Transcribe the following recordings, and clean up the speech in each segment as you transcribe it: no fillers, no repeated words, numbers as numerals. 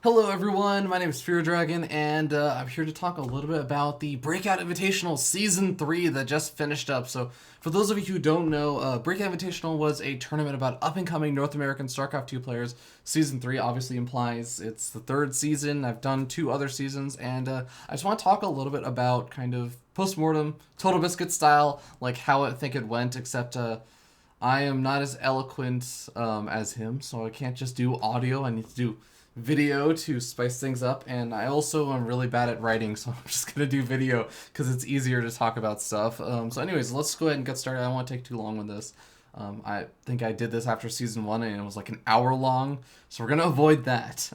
Hello, everyone. My name is Fear Dragon, and I'm here to talk a little bit about the Breakout Invitational Season 3 that just finished up. So, for those of you who don't know, Breakout Invitational was a tournament about up and coming North American StarCraft 2 players. Season 3 obviously implies it's the third season. I've done two other seasons, and I just want to talk a little bit about kind of postmortem, Total Biscuit style, like how I think it went, except. I am not as eloquent as him, so I can't just do audio. I need to do video to spice things up, and I also am really bad at writing, so I'm just gonna do video because it's easier to talk about stuff. Anyways, let's go ahead and get started. I don't want to take too long with this. I think I did this after season one, and it was like an hour long, so we're gonna avoid that.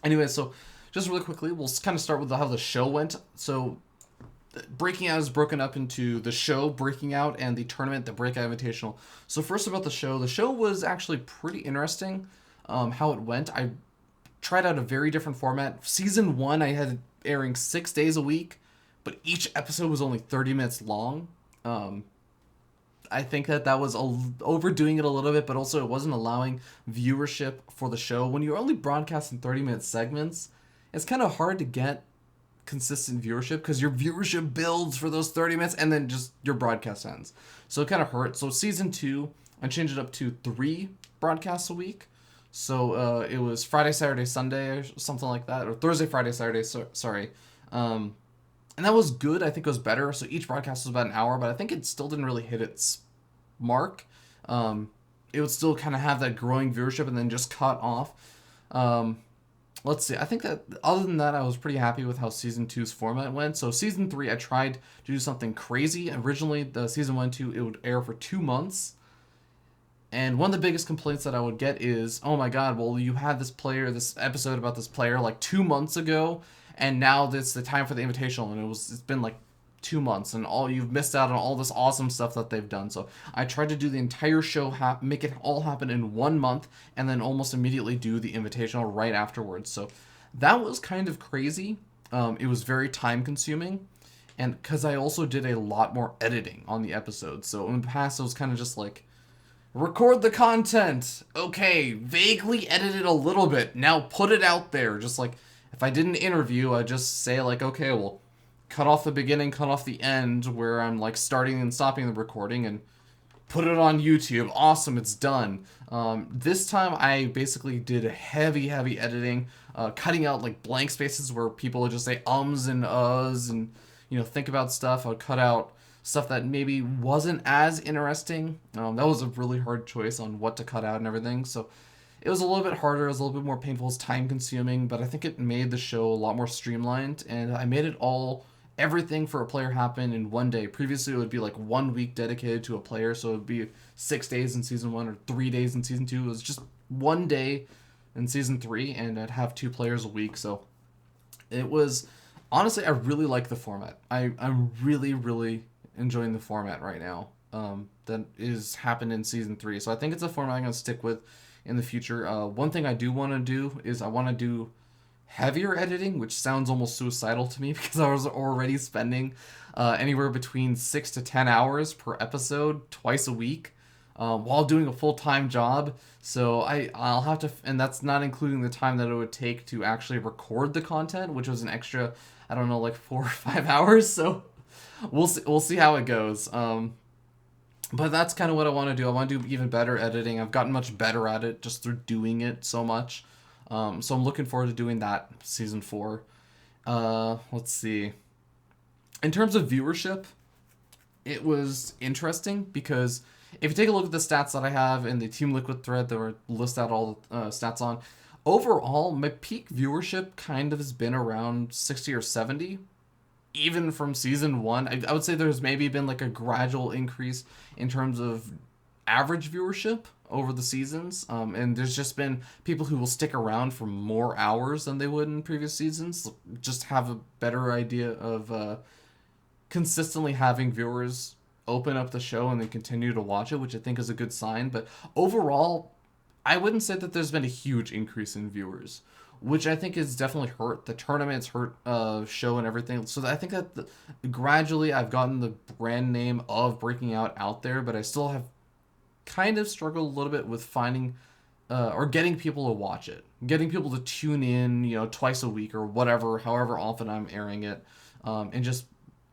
Anyway, so just really quickly, we'll kind of start with how the show went. So Breaking Out is broken up into the show Breaking Out and the tournament, the Breakout Invitational. So first about the show was actually pretty interesting. How it went. I tried out a very different format. Season one, I had it airing 6 days a week, but each episode was only 30 minutes long. Um, I think that was overdoing it a little bit, but also it wasn't allowing viewership for the show. When you're only broadcasting 30-minute segments, it's kind of hard to get consistent viewership because your viewership builds for those 30 minutes and then just your broadcast ends. So it kind of hurt. So season two, I changed it up to 3 broadcasts a week. So it was Friday, Saturday, Sunday, or something like that, or Thursday, Friday, Saturday. Sorry, um, and that was good. I think it was better. So each broadcast was about an hour, but I think it still didn't really hit its mark. Um, it would still kind of have that growing viewership and then just cut off. Um, let's see. I think that other than that, I was pretty happy with how season two's format went. So season three, I tried to do something crazy. Originally, the season one, two, it would air for 2 months. And one of the biggest complaints that I would get is, oh my god, well, you had this episode about this player like 2 months ago, and now it's the time for the invitational, and it's been like 2 months, and all you've missed out on all this awesome stuff that they've done. So I tried to do the entire show, make it all happen in 1 month, and then almost immediately do the invitational right afterwards. So that was kind of crazy. It was very time consuming, and because I also did a lot more editing on the episode. So in the past, it was kind of just like record the content. Okay, vaguely edit it a little bit. Now put it out there. Just like if I did an interview, I just say like, okay, well, cut off the beginning, cut off the end where I'm like starting and stopping the recording and put it on YouTube. Awesome, it's done. This time I basically did a heavy editing, cutting out like blank spaces where people would just say ums and uhs and think about stuff. I'd cut out stuff that maybe wasn't as interesting. That was a really hard choice on what to cut out and everything. So it was a little bit harder. It was a little bit more painful. It's time consuming, but I think it made the show a lot more streamlined, and I made it all everything for a player happen in one day. Previously, it would be like 1 week dedicated to a player, so it would be 6 days in season one or 3 days in season two. It was just one day in season three, and I'd have 2 players a week. So it was honestly, I really like the format. I'm really enjoying the format right now. That is happened in season three. So I think it's a format I'm gonna stick with in the future. One thing I do want to do is I want to do heavier editing, which sounds almost suicidal to me because I was already spending anywhere between 6 to 10 hours per episode twice a week while doing a full time job. So I'll have to, and that's not including the time that it would take to actually record the content, which was an extra, I don't know, like 4 or 5 hours. So we'll see how it goes. But that's kind of what I want to do. I want to do even better editing. I've gotten much better at it just through doing it so much. So I'm looking forward to doing that season four. Let's see. In terms of viewership, it was interesting because if you take a look at the stats that I have in the Team Liquid thread that were list out all the stats on, overall my peak viewership kind of has been around 60 or 70 even from season one. I would say there's maybe been like a gradual increase in terms of average viewership over the seasons. And there's just been people who will stick around for more hours than they would in previous seasons, just have a better idea of consistently having viewers open up the show and then continue to watch it, which I think is a good sign. But overall, I wouldn't say that there's been a huge increase in viewers, which I think is definitely hurt the tournaments, hurt show and everything. So I think that gradually I've gotten the brand name of Breaking Out there, but I still have kind of struggled a little bit with finding or getting people to watch it, getting people to tune in, twice a week or whatever, however often I'm airing it, and just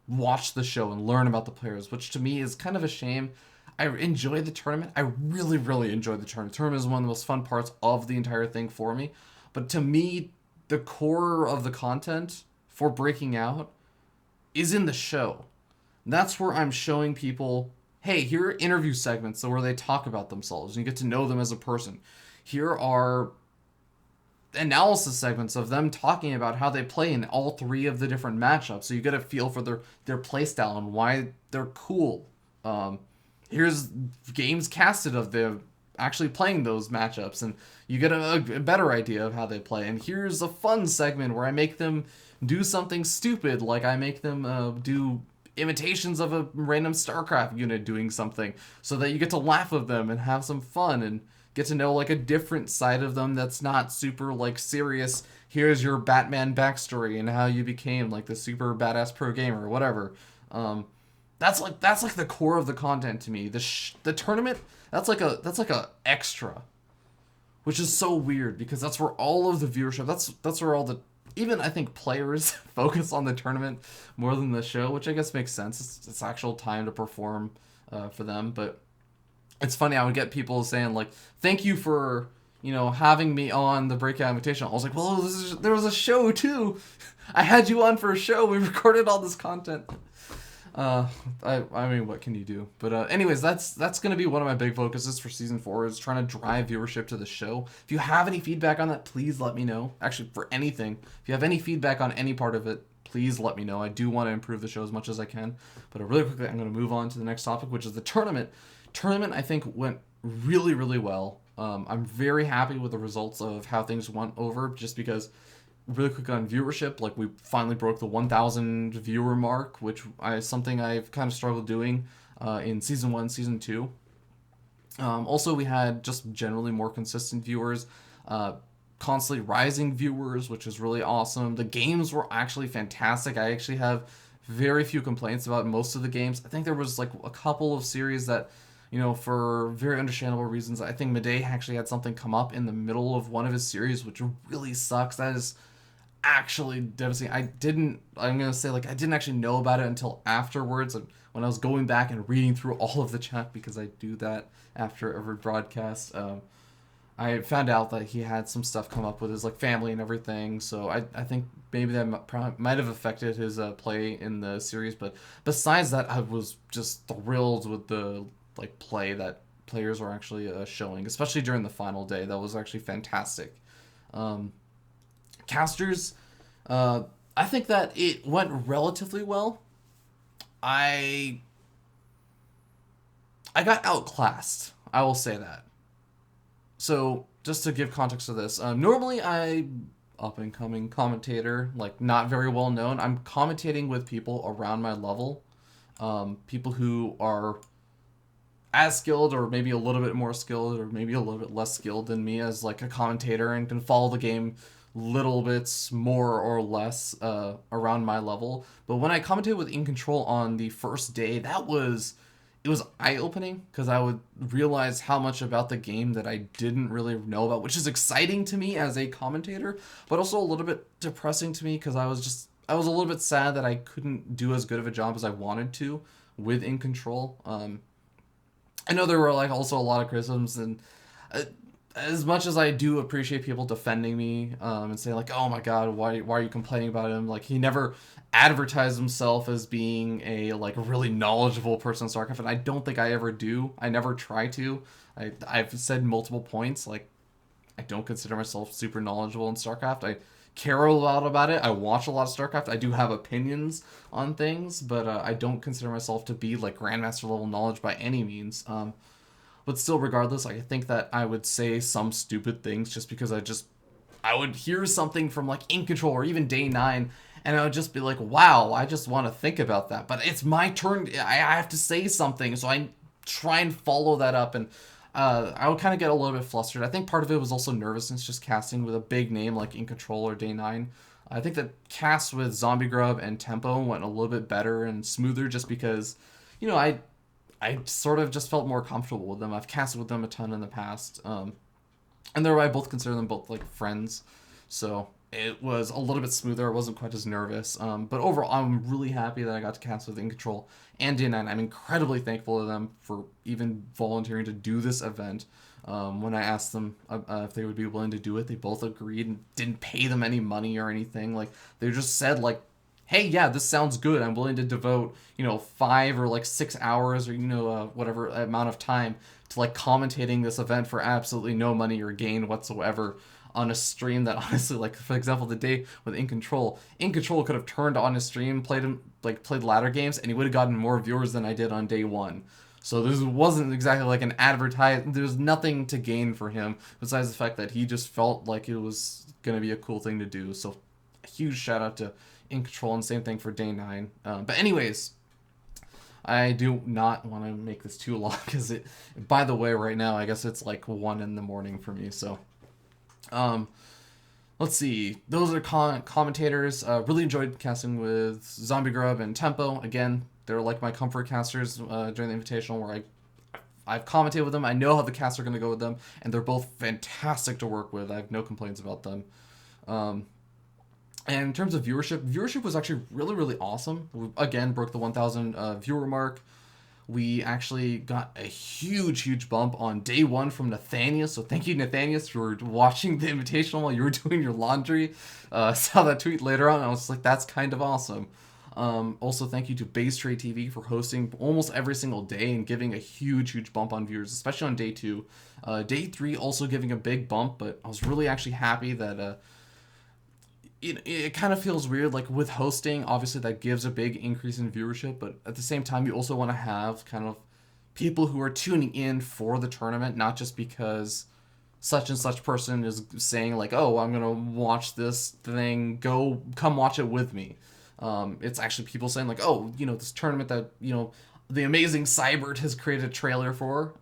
watch the show and learn about the players, which to me is kind of a shame. I enjoy the tournament. I really, really enjoy the tournament. The tournament is one of the most fun parts of the entire thing for me. But to me, the core of the content for Breaking Out is in the show. That's where I'm showing people, hey, here are interview segments where they talk about themselves and you get to know them as a person. Here are analysis segments of them talking about how they play in all three of the different matchups, so you get a feel for their play style and why they're cool. Here's games casted of them actually playing those matchups, and you get a better idea of how they play. And here's a fun segment where I make them do something stupid, like I make them do imitations of a random StarCraft unit doing something, so that you get to laugh with them and have some fun and get to know like a different side of them that's not super like serious. Here's your Batman backstory and how you became like the super badass pro gamer or whatever. That's like the core of the content to me. The tournament, that's like a extra, which is so weird because that's where all of the viewership, that's where all the, even I think players focus on the tournament more than the show, which I guess makes sense. It's actual time to perform for them. But it's funny, I would get people saying like, thank you for, having me on the Breakout Invitational. I was like, well, there was a show too. I had you on for a show. We recorded all this content. I mean, what can you do? But anyways, that's going to be one of my big focuses for season 4, is trying to drive viewership to the show. If you have any feedback on that, please let me know. Actually, for anything, if you have any feedback on any part of it, please let me know. I do want to improve the show as much as I can. But really quickly, I'm going to move on to the next topic, which is the tournament. Tournament, I think, went really, really well. I'm very happy with the results of how things went over, just because, really quick on viewership, like we finally broke the 1,000 viewer mark, which is something I've kind of struggled doing in season 1, season 2. Also, we had just generally more consistent viewers, constantly rising viewers, which is really awesome. The games were actually fantastic. I actually have very few complaints about most of the games. I think there was like a couple of series that, for very understandable reasons, I think Midday actually had something come up in the middle of one of his series, which really sucks. That is actually devastating. I didn't actually know about it until afterwards, when I was going back and reading through all of the chat, because I do that after every broadcast. I found out that he had some stuff come up with his like family and everything, so I think maybe that might have affected his play in the series. But besides that, I was just thrilled with the like play that players were actually showing, especially during the final day. That was actually fantastic. Casters, I think that it went relatively well. I got outclassed, I will say that. So, just to give context to this, normally I'm up and coming commentator, like not very well known. I'm commentating with people around my level, people who are as skilled or maybe a little bit more skilled or maybe a little bit less skilled than me as like a commentator, and can follow the game little bits more or less around my level. But when I commented with In Control on the first day, it was eye-opening, because I would realize how much about the game that I didn't really know about, which is exciting to me as a commentator, but also a little bit depressing to me, because I was a little bit sad that I couldn't do as good of a job as I wanted to with In Control. I know there were like also a lot of criticisms, and as much as I do appreciate people defending me and saying like, oh my god, why are you complaining about him? Like, he never advertised himself as being a like really knowledgeable person in StarCraft, and I don't think I ever do. I never try to. I've said multiple points, like, I don't consider myself super knowledgeable in StarCraft. I care a lot about it. I watch a lot of StarCraft. I do have opinions on things, but I don't consider myself to be like Grandmaster level knowledge by any means. But still, regardless, I think that I would say some stupid things just because I would hear something from like In Control or even Day 9, and I would just be like, wow, I just want to think about that. But it's my turn. I have to say something, so I try and follow that up, and I would kind of get a little bit flustered. I think part of it was also nervousness, just casting with a big name like In Control or Day 9. I think that casts with Zombie Grub and Tempo went a little bit better and smoother, just because, I sort of just felt more comfortable with them. I've casted with them a ton in the past. And I both consider them both like friends, so it was a little bit smoother. I wasn't quite as nervous. But overall, I'm really happy that I got to cast with In Control and Day9. I'm incredibly thankful to them for even volunteering to do this event. When I asked them if they would be willing to do it, they both agreed and didn't pay them any money or anything. Like, they just said, like, hey, yeah, this sounds good. I'm willing to devote, 5 or like 6 hours or, whatever amount of time to like commentating this event for absolutely no money or gain whatsoever on a stream that honestly, like, for example, the day with In Control could have turned on his stream, played ladder games, and he would have gotten more viewers than I did on day one. So this wasn't exactly like an there's nothing to gain for him besides the fact that he just felt like it was going to be a cool thing to do. So a huge shout out to In Control, and same thing for Day9. But anyways, I do not want to make this too long because by the way, right now, I guess it's like 1 in the morning for me. So, let's see. Those are commentators. Really enjoyed casting with Zombie Grub and Tempo. Again, they're like my comfort casters during the Invitational, where I've commentated with them. I know how the casts are going to go with them, and they're both fantastic to work with. I have no complaints about them. And in terms of viewership was actually really, really awesome. We, again, broke the 1,000 viewer mark. We actually got a huge bump on day one from Nathanius. So thank you, Nathanius, for watching the Invitational while you were doing your laundry. Saw that tweet later on, and I was like, that's kind of awesome. Also, thank you to Base Trade TV for hosting almost every single day and giving a huge bump on viewers, especially on day 2. Day 3 also giving a big bump, but I was really actually happy that it kind of feels weird, like with hosting, obviously that gives a big increase in viewership, but at the same time, you also want to have kind of people who are tuning in for the tournament, not just because such and such person is saying like, oh, I'm going to watch this thing, come watch it with me. It's actually people saying like, oh, this tournament that, the amazing Cybert has created a trailer for,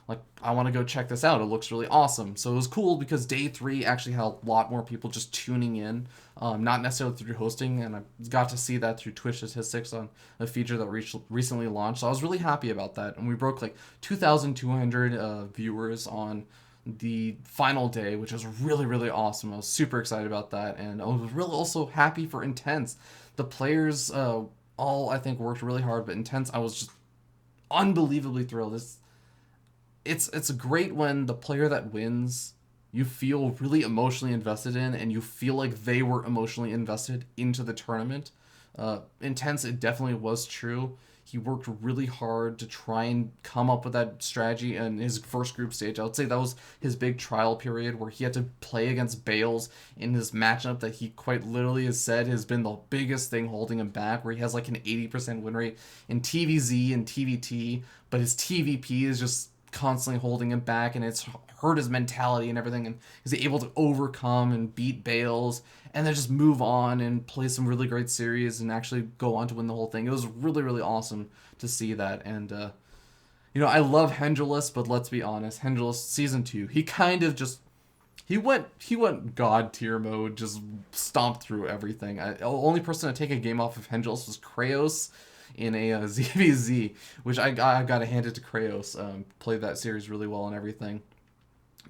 like, I want to go check this out. It looks really awesome. So it was cool because day 3 actually had a lot more people just tuning in, not necessarily through hosting, and I got to see that through Twitch statistics on a feature that recently launched. So I was really happy about that, and we broke like 2,200 viewers on the final day, which was really awesome. I was super excited about that, and I was really also happy for Intense. The players all, I think, worked really hard, but Intense, I was just unbelievably thrilled. It's great when the player that wins you feel really emotionally invested in, and you feel like they were emotionally invested into the tournament. Intense, it definitely was true. He worked really hard to try and come up with that strategy in his first group stage. I would say that was his big trial period where he had to play against Bales in this matchup that he quite literally has said has been the biggest thing holding him back, where he has like an 80% win rate in TVZ and TVT, but his TVP is just constantly holding him back, and it's hurt his mentality and everything, and he's able to overcome and beat Bales and then just move on and play some really great series and actually go on to win the whole thing. It was really awesome to see that. And I love Hendrillus, but let's be honest, Hendrillus season 2, he kind of just he went god tier mode, just stomped through everything. The only person to take a game off of Hendrillus was Kraos in a ZVZ, which I got to hand it to Kraos. Played that series really well and everything.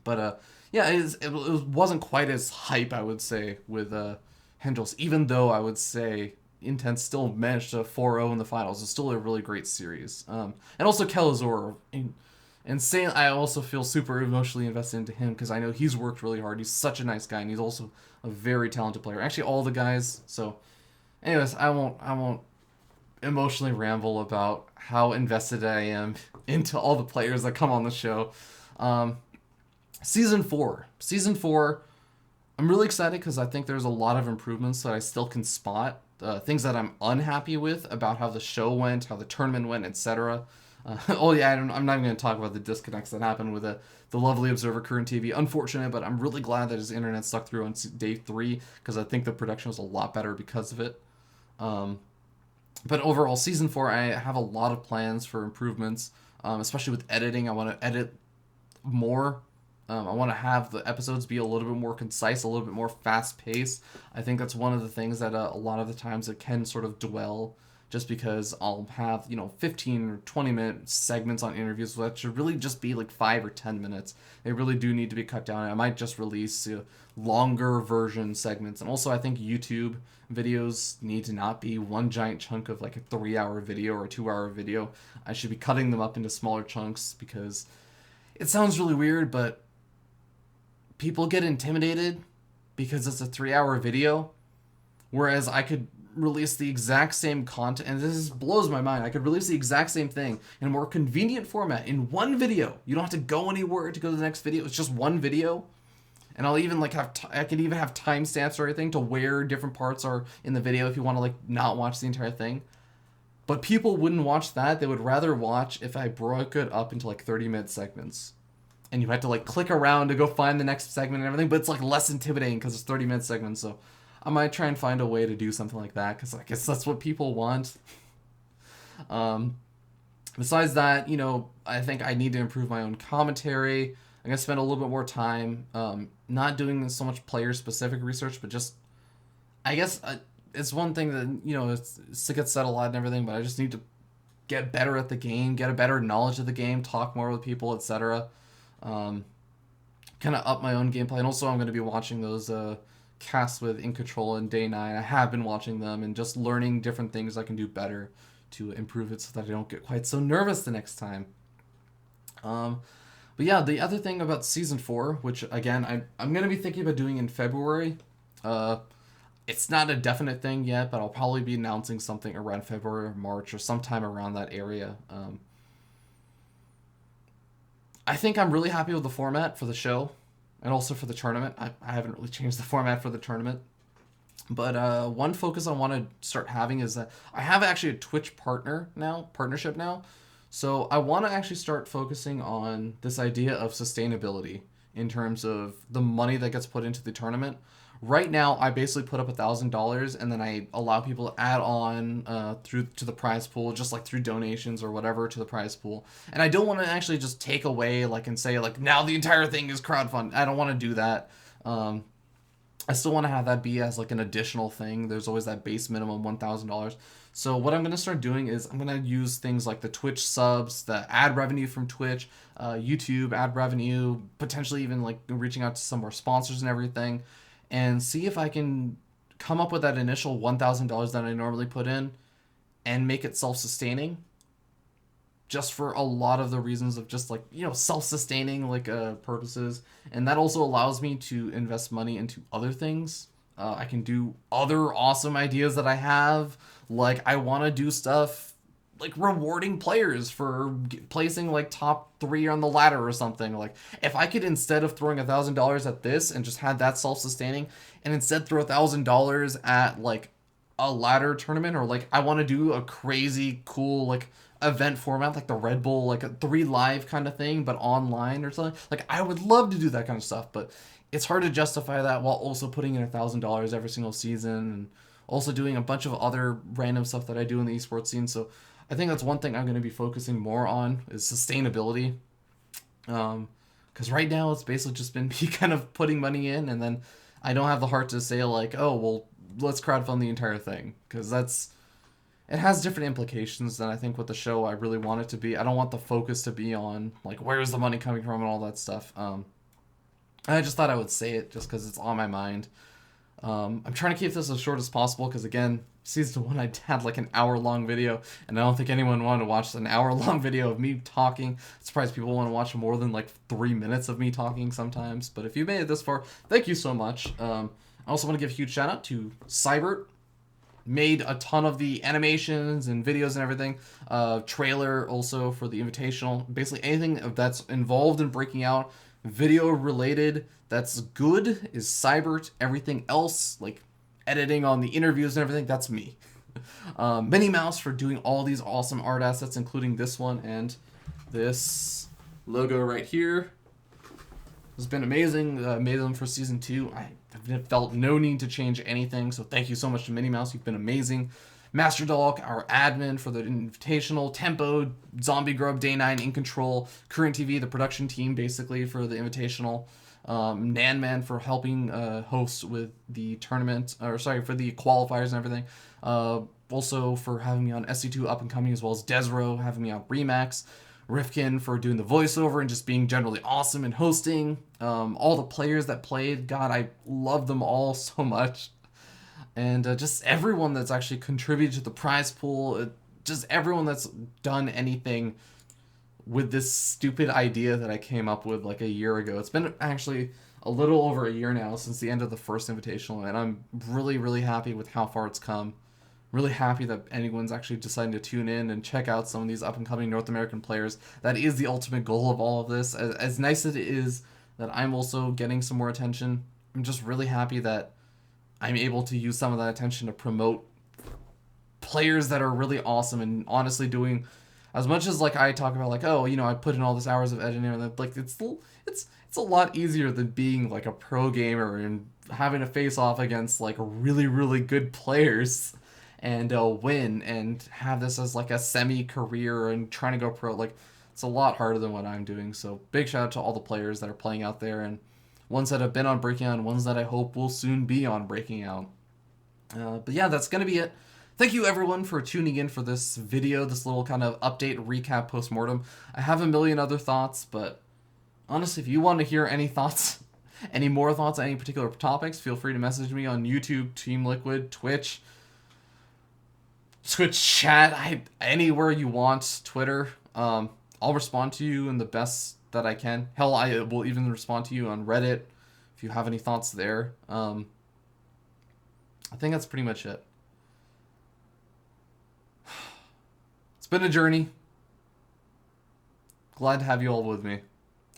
But yeah, it wasn't quite as hype, I would say, with Hendrillus, even though I would say Intense still managed to 4-0 in the finals. It's still a really great series. And also Kelazor. And saying, I also feel super emotionally invested into him because I know he's worked really hard. He's such a nice guy, and he's also a very talented player. Actually, all the guys. So, anyways, I won't emotionally ramble about how invested I am into all the players that come on the show. Season 4, I'm really excited because I think there's a lot of improvements that I still can spot. Things that I'm unhappy with about how the show went, how the tournament went, etc. Oh yeah, I'm not even going to talk about the disconnects that happened with the lovely Observer Current TV. Unfortunate, but I'm really glad that his internet stuck through on day 3 because I think the production was a lot better because of it. But overall, Season 4, I have a lot of plans for improvements, especially with editing. I want to edit more. I want to have the episodes be a little bit more concise, a little bit more fast-paced. I think that's one of the things that a lot of the times it can sort of dwell just because I'll have, 15 or 20-minute segments on interviews that should really just be like 5 or 10 minutes. They really do need to be cut down. I might just release longer version segments. And also, I think YouTube videos need to not be one giant chunk of like a 3-hour video or a 2-hour video. I should be cutting them up into smaller chunks because it sounds really weird, but people get intimidated because it's a 3-hour video, whereas I could release the exact same content, and this blows my mind. I could release the exact same thing in a more convenient format in one video. You don't have to go anywhere to go to the next video. It's just one video, and I'll even like I could even have timestamps or anything to where different parts are in the video if you want to like not watch the entire thing. But people wouldn't watch that. They would rather watch if I broke it up into like 30-minute segments. And you had to like click around to go find the next segment and everything, but it's like less intimidating because it's 30-minute segments. So I might try and find a way to do something like that because I guess that's what people want. Besides that, I think I need to improve my own commentary. I'm going to spend a little bit more time not doing so much player-specific research, but just, I guess it's one thing that, it gets said a lot and everything, but I just need to get better at the game, get a better knowledge of the game, talk more with people, etc. Kind of up my own gameplay. And also I'm going to be watching those casts with In Control and Day 9. I have been watching them and just learning different things I can do better to improve it so that I don't get quite so nervous the next time. But yeah, the other thing about Season 4, which again, I'm going to be thinking about doing in February. It's not a definite thing yet, but I'll probably be announcing something around February or March or sometime around that area. I think I'm really happy with the format for the show and also for the tournament. I haven't really changed the format for the tournament. But one focus I want to start having is that I have actually a Twitch partnership now. So I want to actually start focusing on this idea of sustainability in terms of the money that gets put into the tournament. Right now, I basically put up $1,000 and then I allow people to add on through to the prize pool, just like through donations or whatever to the prize pool. And I don't want to actually just take away and say now the entire thing is crowdfund. I don't want to do that. I still want to have that be as an additional thing. There's always that base minimum $1,000. So what I'm going to start doing is I'm going to use things like the Twitch subs, the ad revenue from Twitch, YouTube ad revenue, potentially even reaching out to some more sponsors and everything, and see if I can come up with that initial $1,000 that I normally put in and make it self-sustaining, just for a lot of the reasons of just self-sustaining purposes. And that also allows me to invest money into other things. I can do other awesome ideas that I have. I want to do stuff rewarding players for placing top 3 on the ladder or something. If I could, instead of throwing $1,000 at this and just had that self-sustaining, and instead throw $1,000 at a ladder tournament, or I want to do a crazy cool event format like the Red Bull, a 3 live kind of thing, but online or something. I would love to do that kind of stuff, but it's hard to justify that while also putting in $1,000 every single season and also doing a bunch of other random stuff that I do in the esports scene. So I think that's one thing I'm going to be focusing more on is sustainability. Because right now it's basically just been me kind of putting money in, and then I don't have the heart to say oh, well, let's crowdfund the entire thing. Because it has different implications than I think what the show I really want it to be. I don't want the focus to be on where's the money coming from and all that stuff. I just thought I would say it just because it's on my mind. I'm trying to keep this as short as possible because, again, Season 1 I had an hour-long video, and I don't think anyone wanted to watch an hour-long video of me talking. I'm surprised people want to watch more than 3 minutes of me talking sometimes. But if you made it this far, thank you so much. I also want to give a huge shout-out to Cybert. Made a ton of the animations and videos and everything. Trailer also for the Invitational. Basically anything that's involved in breaking out video related that's good is Cybert. Everything else, editing on the interviews and everything, that's me. Minnie Mouse for doing all these awesome art assets, including this one and this logo right here. It's been amazing. Made them for Season 2. I have felt no need to change anything, so thank you so much to Minnie Mouse. You've been amazing. Master Dog, our admin for the Invitational, Tempo, Zombie Grub, Day 9, In Control, Current TV, the production team basically for the Invitational, Nanman for helping host with the tournament, for the qualifiers and everything. also for having me on SC2 Up and Coming, as well as Desro having me on Remax, Rifkin for doing the voiceover and just being generally awesome and hosting. All the players that played, God, I love them all so much. And just everyone that's actually contributed to the prize pool, just everyone that's done anything with this stupid idea that I came up with like a year ago. It's been actually a little over a year now since the end of the first invitational, and I'm really, really happy with how far it's come. Really happy that anyone's actually deciding to tune in and check out some of these up and coming North American players. That is the ultimate goal of all of this. As nice as it is that I'm also getting some more attention, I'm just really happy that I'm able to use some of that attention to promote players that are really awesome and honestly doing as much as like I talk about like, oh, you know, I put in all this hours of editing and like it's a lot easier than being like a pro gamer and having to face off against like really, really good players and win and have this as like a semi career and trying to go pro. Like, it's a lot harder than what I'm doing. So big shout out to all the players that are playing out there, and ones that have been on Breaking Out and ones that I hope will soon be on Breaking Out. But yeah, that's going to be it. Thank you everyone for tuning in for this video, this little kind of update, recap, postmortem. I have a million other thoughts, but honestly, if you want to hear any thoughts, any more thoughts on any particular topics, feel free to message me on YouTube, Team Liquid, Twitch chat, anywhere you want, Twitter. I'll respond to you in the best that I can. Hell, I will even respond to you on Reddit if you have any thoughts there. I think that's pretty much it. It's been a journey. Glad to have you all with me.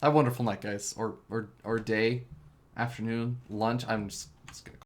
Have a wonderful night, guys. Or day, afternoon, lunch. I'm just gonna